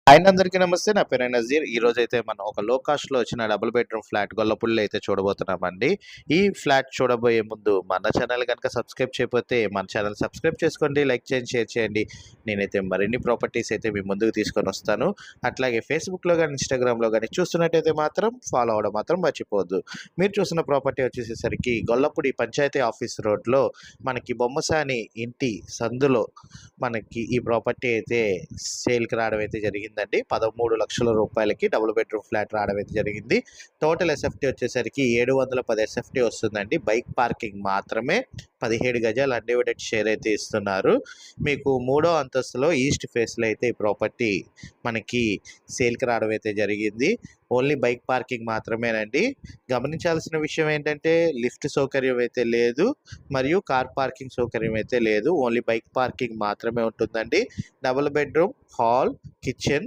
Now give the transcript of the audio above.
Hi అందరికీ నమస్తే. నా పేరు నజీర్. ఈరోజైతే మనం ఒక లో కాస్ట్‌లో వచ్చిన డబుల్ బెడ్‌రూమ్ ఫ్లాట్ గొల్లపూడిలో అయితే చూడబోతున్నామండి. ఈ ఫ్లాట్ చూడబోయే ముందు మన ఛానల్ గనుక సబ్స్క్రైబ్ చేయకపోతే మన ఛానల్ సబ్స్క్రైబ్ చేసుకోండి, లైక్ చేయండి, షేర్ చేయండి. నేనైతే మరిన్ని ప్రాపర్టీస్ అయితే మీ ముందుకు తీసుకొనొస్తాను. అట్లాగే ఫేస్‌బుక్‌లో గాని, ఇన్‌స్టాగ్రామ్‌లో గాని చూస్తున్నట్టయితే మాత్రం ఫాలో అవ్వడం మాత్రం మర్చిపోవద్దు. మీరు చూసిన ప్రాపర్టీ వచ్చేసేసరికి గొల్లపూడి పంచాయతీ ఆఫీస్ రోడ్‌లో మనకి బొమ్మసాని ఇంటి సందులో మనకి ఈ ప్రాపర్టీ అయితే సేల్‌కి రావడం అయితే జరిగిందండి. 13,00,000 రూపాయలకి డబుల్ బెడ్‌రూమ్ ఫ్లాట్ రావడం అయితే జరిగింది. టోటల్ ఎస్ఎఫ్టీ వచ్చేసరికి 710 ఎస్ఎఫ్టీ వస్తుందండి. బైక్ పార్కింగ్ మాత్రమే 17 గజాల అన్‌డివైడెడ్ షేర్ అయితే ఇస్తున్నారు. మీకు మూడో అంతస్తులో ఈస్ట్ ఫేస్‌లో అయితే ఈ ప్రాపర్టీ మనకి సేల్‌కి రావడం అయితే జరిగింది. ఓన్లీ బైక్ పార్కింగ్ మాత్రమేనండి. గమనించాల్సిన విషయం ఏంటంటే లిఫ్ట్ సౌకర్యం అయితే లేదు, మరియు కార్ పార్కింగ్ సౌకర్యం అయితే లేదు. ఓన్లీ బైక్ పార్కింగ్ మాత్రమే ఉంటుందండి. Double bedroom, hall, kitchen